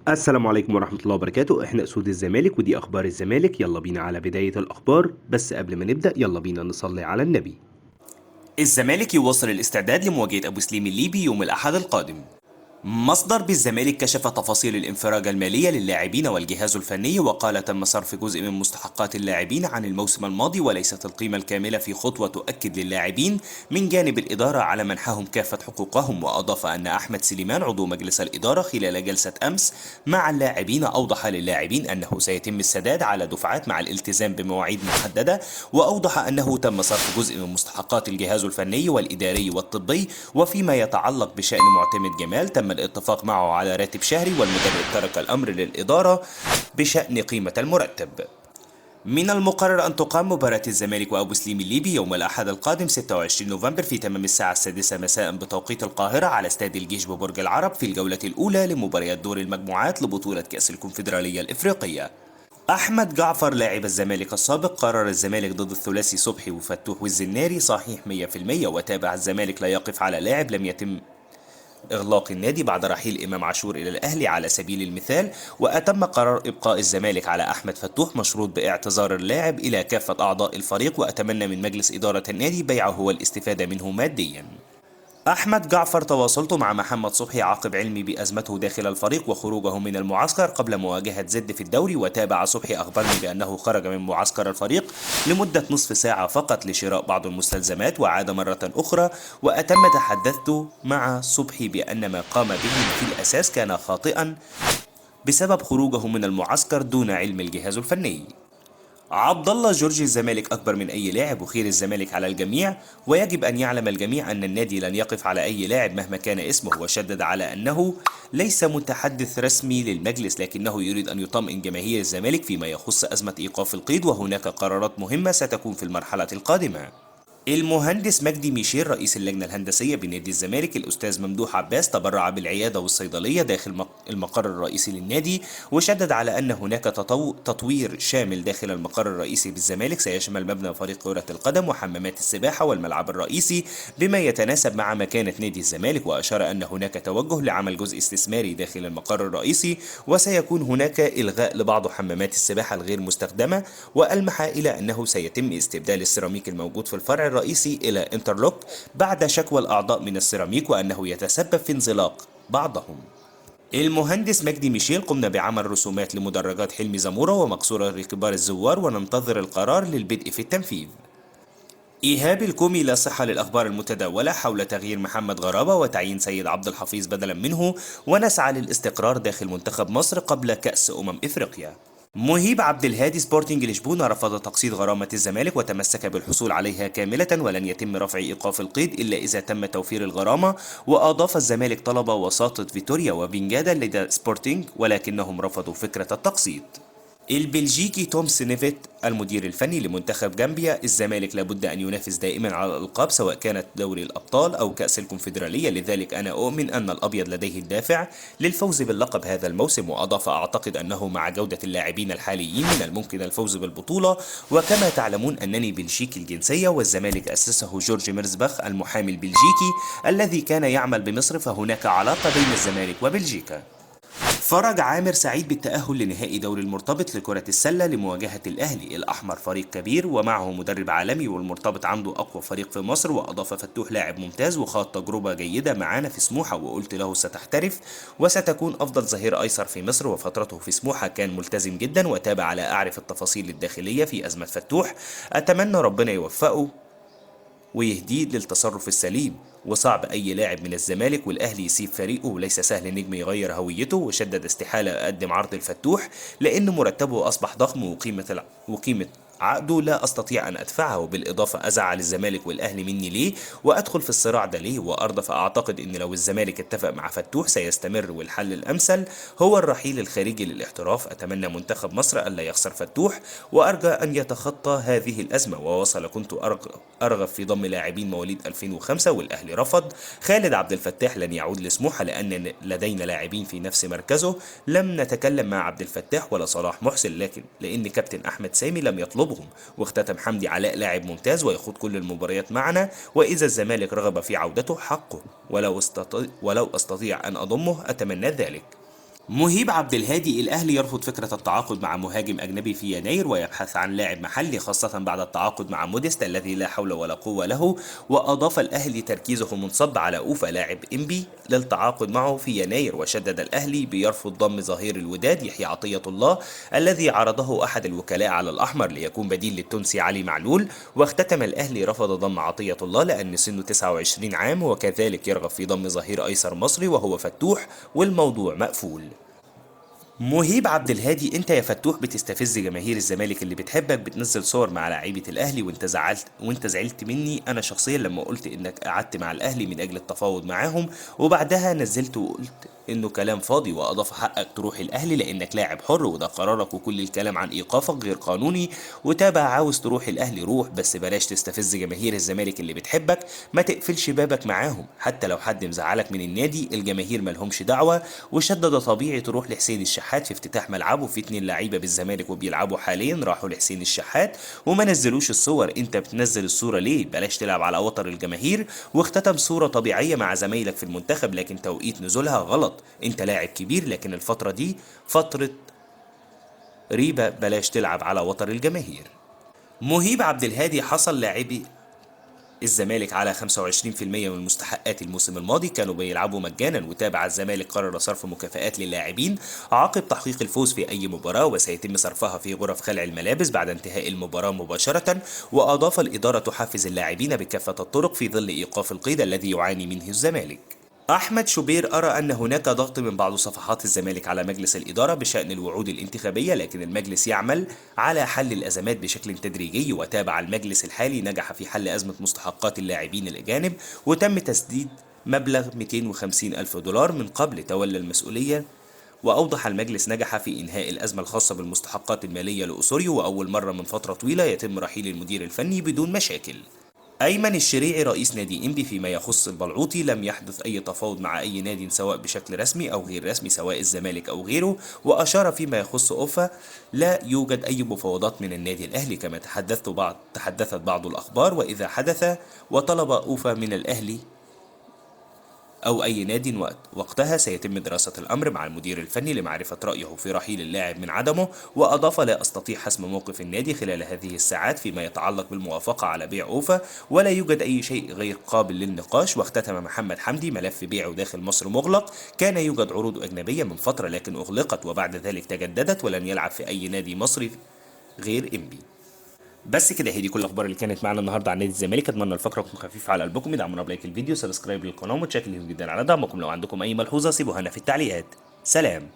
السلام عليكم ورحمة الله وبركاته. احنا اسود الزمالك ودي اخبار الزمالك. يلا بينا على بداية الاخبار، بس قبل ما نبدأ يلا بينا نصلي على النبي. الزمالك يواصل الاستعداد لمواجهة أبو سليم الليبي يوم الأحد القادم. مصدر بالزمالك كشف تفاصيل الانفراجة المالية للاعبين والجهاز الفني، وقال تم صرف جزء من مستحقات اللاعبين عن الموسم الماضي وليست القيمة الكاملة، في خطوة تؤكد للاعبين من جانب الإدارة على منحهم كافة حقوقهم. وأضاف أن أحمد سليمان عضو مجلس الإدارة خلال جلسة أمس مع اللاعبين أوضح للاعبين أنه سيتم السداد على دفعات مع الالتزام بمواعيد محددة، وأوضح أنه تم صرف جزء من مستحقات الجهاز الفني والإداري والطبي. وفيما يتعلق بشأن معتمد جمال تم الاتفاق معه على راتب شهري، والمدرب ترك الأمر للإدارة بشأن قيمة المرتب. من المقرر أن تقام مباراة الزمالك وأبو سليم الليبي يوم الأحد القادم 26 نوفمبر في تمام الساعة 6 مساء بتوقيت القاهرة على استاد الجيش ببرج العرب في الجولة الأولى لمباريات دور المجموعات لبطولة كأس الكونفدرالية الإفريقية. أحمد جعفر لاعب الزمالك السابق قرر الزمالك ضد الثلاثي صبحي وفتوح والزناري صحيح 100%. وتابع الزمالك لا يقف على لاعب لم يتم إغلاق النادي بعد رحيل إمام عاشور إلى الأهلي على سبيل المثال. وأتم قرار إبقاء الزمالك على أحمد فتوح مشروط باعتذار اللاعب إلى كافة أعضاء الفريق، وأتمنى من مجلس إدارة النادي بيعه والاستفادة منه ماديا. أحمد جعفر تواصلت مع محمد صبحي عقب علمي بأزمته داخل الفريق وخروجه من المعسكر قبل مواجهة زد في الدوري. وتابع صبحي أخبرني بأنه خرج من معسكر الفريق لمدة نصف ساعة فقط لشراء بعض المستلزمات وعاد مرة أخرى. وأتم تحدثت مع صبحي بأن ما قام به في الأساس كان خاطئا بسبب خروجه من المعسكر دون علم الجهاز الفني. عبد الله جورج الزمالك أكبر من أي لاعب وخير الزمالك على الجميع، ويجب أن يعلم الجميع أن النادي لن يقف على أي لاعب مهما كان اسمه. وشدد على أنه ليس متحدث رسمي للمجلس، لكنه يريد أن يطمئن جماهير الزمالك فيما يخص أزمة إيقاف القيد، وهناك قرارات مهمة ستكون في المرحلة القادمة. المهندس مجدي ميشيل رئيس اللجنة الهندسية بنادي الزمالك الأستاذ ممدوح عباس تبرع بالعيادة والصيدلية داخل المقر الرئيسي للنادي، وشدد على أن هناك تطوير شامل داخل المقر الرئيسي بالزمالك سيشمل مبنى فريق كرة القدم وحمامات السباحة والملعب الرئيسي بما يتناسب مع مكانة نادي الزمالك. وأشار أن هناك توجه لعمل جزء استثماري داخل المقر الرئيسي، وسيكون هناك إلغاء لبعض حمامات السباحة الغير مستخدمة. وألمح إلى أنه سيتم استبدال السيراميك الموجود في الفرع الرئيسي إلى انترلوك بعد شكوى الأعضاء من السيراميك وأنه يتسبب في انزلاق بعضهم. المهندس مجدي ميشيل قمنا بعمل رسومات لمدرجات حلمي زمورة ومقصورة لكبار الزوار، وننتظر القرار للبدء في التنفيذ. إيهاب الكومي لا صحة للأخبار المتداولة حول تغيير محمد غرابة وتعيين سيد عبد الحفيظ بدلا منه، ونسعى للاستقرار داخل منتخب مصر قبل كأس أفريقيا. مهيب عبد الهادي سبورتنج لشبونة رفض تقسيط غرامة الزمالك وتمسك بالحصول عليها كاملة، ولن يتم رفع إيقاف القيد إلا إذا تم توفير الغرامة. وأضاف الزمالك طلب وساطة فيتوريا وبنجادا لدى سبورتنج ولكنهم رفضوا فكرة التقسيط. البلجيكي توم سينيفيت المدير الفني لمنتخب جامبيا الزمالك لابد أن ينافس دائما على الألقاب سواء كانت دوري الأبطال أو كأس الكونفدرالية، لذلك أنا أؤمن أن الأبيض لديه الدافع للفوز باللقب هذا الموسم. وأضاف أعتقد أنه مع جودة اللاعبين الحاليين من الممكن الفوز بالبطولة. وكما تعلمون أنني بلجيكي الجنسية، والزمالك أسسه جورج ميرزباخ المحامي البلجيكي الذي كان يعمل بمصر، فهناك علاقة بين الزمالك وبلجيكا. فرج عامر سعيد بالتأهل لنهائي دوري المرتبط لكرة السلة لمواجهة الأهلي. الأحمر فريق كبير ومعه مدرب عالمي، والمرتبط عنده أقوى فريق في مصر. وأضاف فتوح لاعب ممتاز وخاض تجربة جيدة معانا في سموحة، وقلت له ستحترف وستكون أفضل ظهير أيسر في مصر. وفترته في سموحة كان ملتزم جدا، وتابع على أعرف التفاصيل الداخلية في أزمة فتوح. أتمنى ربنا يوفقه ويهديه للتصرف السليم. وصعب أي لاعب من الزمالك والأهلي يسيب فريقه، وليس سهل نجم يغير هويته. وشدد استحالة أقدم عرض الفتوح لأن مرتبه أصبح ضخم، وقيمة عقده لا أستطيع أن أدفعه، وبالإضافة أزعل الزمالك والأهلي مني ليه وأدخل في الصراع ده ليه وأرضى. فأعتقد أن لو الزمالك اتفق مع فتوح سيستمر، والحل الأمثل هو الرحيل الخارجي للاحتراف. أتمنى منتخب مصر ألا يخسر فتوح، وأرجى أن يتخطى هذه الأزمة. وواصل كنت أرغب في ضم لاعبين مواليد 2005 والأهلي رفض. خالد عبد الفتاح لن يعود لسموحة لأن لدينا لاعبين في نفس مركزه. لم نتكلم مع عبد الفتاح ولا صلاح محسن، لأن كابتن أحمد سامي لم يطلبهم. واختتم حمدي علاء لاعب ممتاز ويخوض كل المباريات معنا، وإذا الزمالك رغب في عودته حقه، ولو أستطيع أن أضمه أتمنى ذلك. مهيب عبد الهادي: الأهلي يرفض فكرة التعاقد مع مهاجم أجنبي في يناير ويبحث عن لاعب محلي خاصة بعد التعاقد مع موديست الذي لا حول ولا قوة له. وأضاف: الأهلي تركيزه منصب على أوفا لاعب إنبي للتعاقد معه في يناير. وشدد الأهلي بيرفض ضم ظهير الوداد يحيى عطية الله الذي عرضه أحد الوكلاء على الأحمر ليكون بديل للتونسي علي معلول. واختتم: الأهلي رفض ضم عطية الله لأن سنه 29 عام، وكذلك يرغب في ضم ظهير أيسر مصري وهو فتوح، والموضوع مقفول. مهيب عبد الهادي: انت يا فتوح بتستفز جماهير الزمالك اللي بتحبك، بتنزل صور مع لعيبه الاهلي وانت زعلت مني انا شخصيا لما قلت انك قعدت مع الاهلي من اجل التفاوض معاهم، وبعدها نزلت وقلت انه كلام فاضي. واضاف: حقك تروح الاهلي لانك لاعب حر وده قرارك، وكل الكلام عن ايقافك غير قانوني. وتابع: عاوز تروح الاهلي روح، بس بلاش تستفز جماهير الزمالك اللي بتحبك، ما تقفلش بابك معاهم حتى لو حد مزعلك من النادي، الجماهير ملهمش دعوه. وشدد: طبيعي تروح لحسين الشحات في افتتاح ملعبه، في 2 لعيبه بالزمالك وبيلعبوا حاليا راحوا لحسين الشحات وما نزلوش الصور، انت بتنزل الصوره ليه؟ بلاش تلعب على وتر الجماهير. واختتم: صوره طبيعيه مع زمايلك في المنتخب لكن توقيت نزولها غلط، انت لاعب كبير لكن الفتره دي فتره ريبه، بلاش تلعب على وتر الجماهير. مهيب عبد الهادي: حصل لاعبي الزمالك على 25% من مستحقات الموسم الماضي، كانوا بيلعبوا مجانا. وتابع: الزمالك قرر صرف مكافآت للاعبين عقب تحقيق الفوز في أي مباراة، وسيتم صرفها في غرف خلع الملابس بعد انتهاء المباراة مباشرة. وأضاف: الإدارة تحفز اللاعبين بكافة الطرق في ظل إيقاف القيد الذي يعاني منه الزمالك. أحمد شوبير: أرى أن هناك ضغط من بعض صفحات الزمالك على مجلس الإدارة بشأن الوعود الانتخابية، لكن المجلس يعمل على حل الأزمات بشكل تدريجي. وتابع: المجلس الحالي نجح في حل أزمة مستحقات اللاعبين الأجانب، وتم تسديد مبلغ 250 ألف دولار من قبل تولى المسؤولية. وأوضح: المجلس نجح في إنهاء الأزمة الخاصة بالمستحقات المالية لأسوريو، وأول مرة من فترة طويلة يتم رحيل المدير الفني بدون مشاكل. أيمن الشريعي رئيس نادي إنبي: فيما يخص البلعوطي لم يحدث أي تفاوض مع أي نادي سواء بشكل رسمي أو غير رسمي، سواء الزمالك أو غيره. وأشار: فيما يخص أوفا لا يوجد أي مفاوضات من النادي الأهلي كما تحدثت بعض الأخبار، وإذا حدث وطلب أوفا من الأهلي أو أي نادي وقتها سيتم دراسة الأمر مع المدير الفني لمعرفة رأيه في رحيل اللاعب من عدمه. وأضاف: لا أستطيع حسم موقف النادي خلال هذه الساعات فيما يتعلق بالموافقة على بيع أوفا، ولا يوجد أي شيء غير قابل للنقاش. واختتم محمد حمدي: ملف بيعه داخل مصر مغلق، كان يوجد عروض أجنبية من فترة لكن أغلقت وبعد ذلك تجددت، ولن يلعب في أي نادي مصري غير إنبي. بس كده، هي دي كل الاخبار اللي كانت معانا النهارده عن نادي الزمالك. اتمنى الفقره تكون خفيفه على قلبكم، ادعمونا بلايك الفيديو، سبسكرايب للقناه، ومتشكرين جدا على دعمكم. لو عندكم اي ملحوظه سيبوها لنا في التعليقات. سلام.